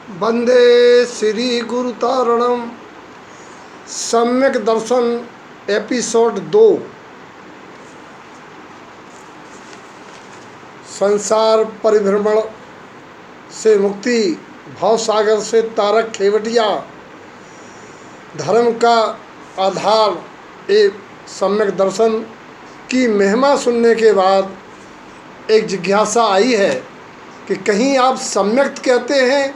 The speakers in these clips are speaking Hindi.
वंदे श्री गुरुतारणम। सम्यक दर्शन एपिसोड 2। संसार परिभ्रमण से मुक्ति, भावसागर से तारक खेवटिया, धर्म का आधार एक सम्यक दर्शन की महिमा सुनने के बाद एक जिज्ञासा आई है कि कहीं आप सम्यक कहते हैं,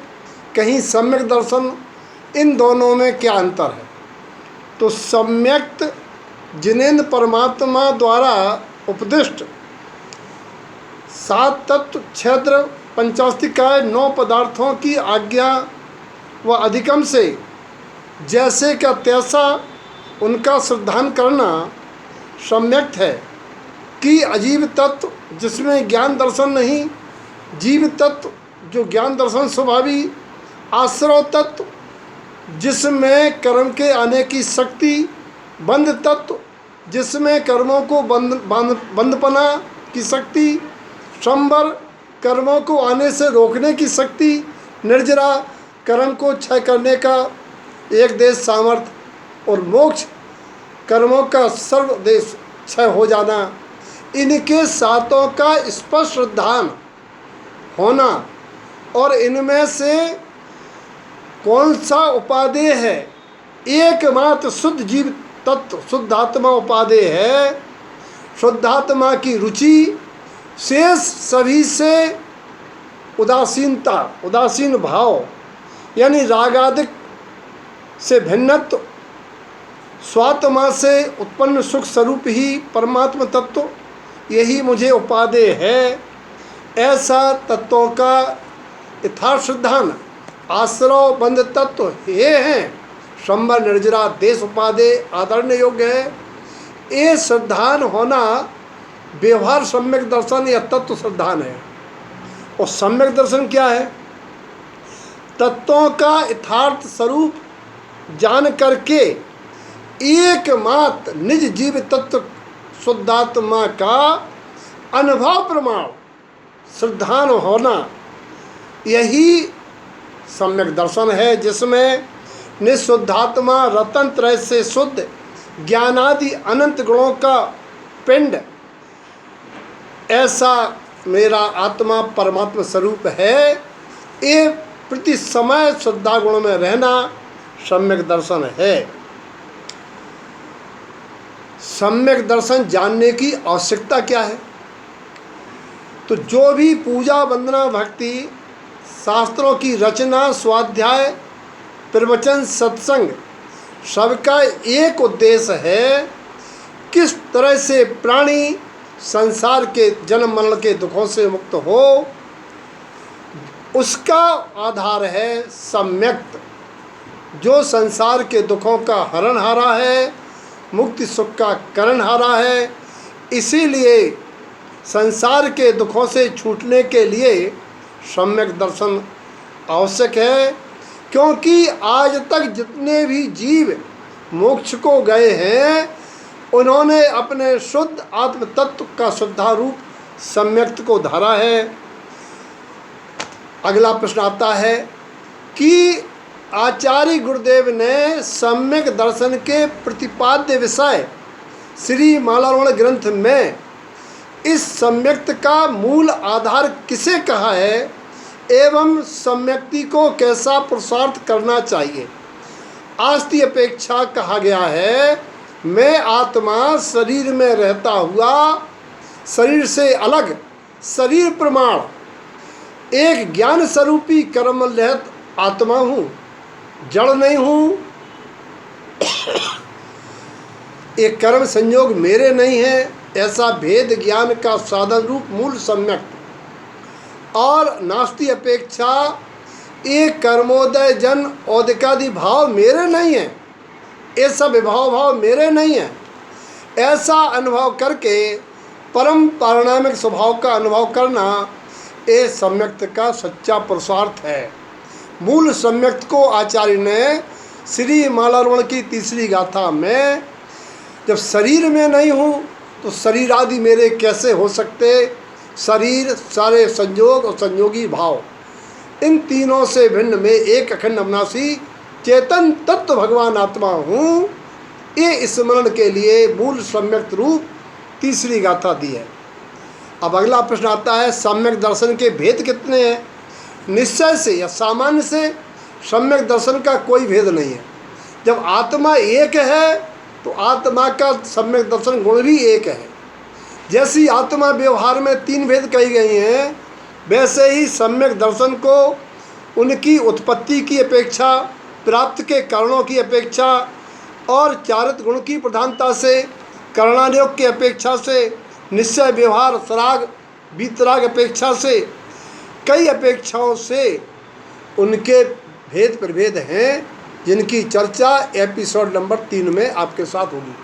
कहीं सम्यक दर्शन, इन दोनों में क्या अंतर है। तो सम्यक्त जिनेन्द्र परमात्मा द्वारा उपदिष्ट 7 तत्व, 6 द्रव्य, 85 काय, 9 पदार्थों की आज्ञा व अधिकम से जैसे का तैसा उनका श्रद्धान करना सम्यक्त है। कि अजीव तत्व जिसमें ज्ञान दर्शन नहीं, जीव तत्व जो ज्ञान दर्शन स्वभावी, आश्रव तत्व जिसमें कर्म के आने की शक्ति, बंध तत्व जिसमें कर्मों को बंधपना की शक्ति, संवर कर्मों को आने से रोकने की शक्ति, निर्जरा कर्म को क्षय करने का एक देश सामर्थ्य, और मोक्ष कर्मों का सर्वदेश क्षय हो जाना, इनके सातों का स्पष्ट श्रद्धान होना। और इनमें से कौन सा उपादेय है? एकमात्र शुद्ध जीव तत्व शुद्धात्मा उपादेय है। शुद्धात्मा की रुचि, शेष सभी से उदासीनता, उदासीन भाव यानी रागादिक से भिन्नत्व, स्वात्मा से उत्पन्न सुख स्वरूप ही परमात्मा तत्व, यही मुझे उपादेय है। ऐसा तत्वों का यथार्थ श्रद्धान आश्रव बंध तत्व ये हैं। संवर निर्जरा देश उपादेय आदरणीय योग्य है। ये श्रद्धान होना व्यवहार सम्यक दर्शन या तत्व श्रद्धान है। और सम्यक दर्शन क्या है? तत्वों का यथार्थ स्वरूप जान करके एकमात्र निज जीव तत्व शुद्धात्मा का अनुभव प्रमाण श्रद्धान होना, यही सम्यक दर्शन है, जिसमें निशुद्धात्मा रतन त्रय से शुद्ध ज्ञानादि अनंत गुणों का पिंड, ऐसा मेरा आत्मा परमात्मा स्वरूप है। ये प्रति समय श्रद्धा गुण में रहना सम्यक दर्शन है। सम्यक दर्शन जानने की आवश्यकता क्या है? तो जो भी पूजा वंदना भक्ति शास्त्रों की रचना, स्वाध्याय, प्रवचन, सत्संग, सबका एक उद्देश्य है किस तरह से प्राणी संसार के जन्म मरण के दुखों से मुक्त हो। उसका आधार है सम्यक्त, जो संसार के दुखों का हरणहारा है, मुक्ति सुख का करणहारा है। इसीलिए संसार के दुखों से छूटने के लिए सम्यक दर्शन आवश्यक है। क्योंकि आज तक जितने भी जीव मोक्ष को गए हैं, उन्होंने अपने शुद्ध आत्म तत्व का शुद्धा रूप सम्यक्त को धारा है। अगला प्रश्न आता है कि आचार्य गुरुदेव ने सम्यक दर्शन के प्रतिपाद्य विषय श्री मालार्पण ग्रंथ में इस सम्यक्त का मूल आधार किसे कहा है एवं सम्यक्ति को कैसा पुरुषार्थ करना चाहिए? आस्ति अपेक्षा कहा गया है, मैं आत्मा शरीर में रहता हुआ शरीर से अलग शरीर प्रमाण एक ज्ञान स्वरूपी कर्म रहित आत्मा हूँ, जड़ नहीं हूँ। एक कर्म संयोग मेरे नहीं है, ऐसा भेद ज्ञान का साधन रूप मूल सम्यक। और नास्ति अपेक्षा एक कर्मोदय जन औदिकादि भाव मेरे नहीं है, ऐसा विभाव भाव मेरे नहीं है। ऐसा अनुभव करके परम पारिणामिक स्वभाव का अनुभव करना ये सम्यक्त का सच्चा पुरुषार्थ है। मूल सम्यक्त को आचार्य ने श्री मालार्पण की तीसरी गाथा में, जब शरीर में नहीं हूँ तो शरीर आदि मेरे कैसे हो सकते? शरीर, सारे संयोग और संयोगी भाव, इन तीनों से भिन्न में एक अखंड अविनाशी चेतन तत्व भगवान आत्मा हूँ, ये स्मरण के लिए मूल सम्यक रूप तीसरी गाथा दी है। अब अगला प्रश्न आता है, सम्यक दर्शन के भेद कितने हैं? निश्चय से या सामान्य से सम्यक दर्शन का कोई भेद नहीं है। जब आत्मा एक है तो आत्मा का सम्यक दर्शन गुण भी एक है। जैसी आत्मा व्यवहार में तीन भेद कही गई हैं, वैसे ही सम्यक दर्शन को उनकी उत्पत्ति की अपेक्षा, प्राप्त के कारणों की अपेक्षा और चारित्र गुण की प्रधानता से, करणानुयोग की अपेक्षा से, निश्चय व्यवहार सराग वीतराग अपेक्षा से, कई अपेक्षाओं से उनके भेद प्रभेद हैं, जिनकी चर्चा एपिसोड नंबर 3 में आपके साथ होगी।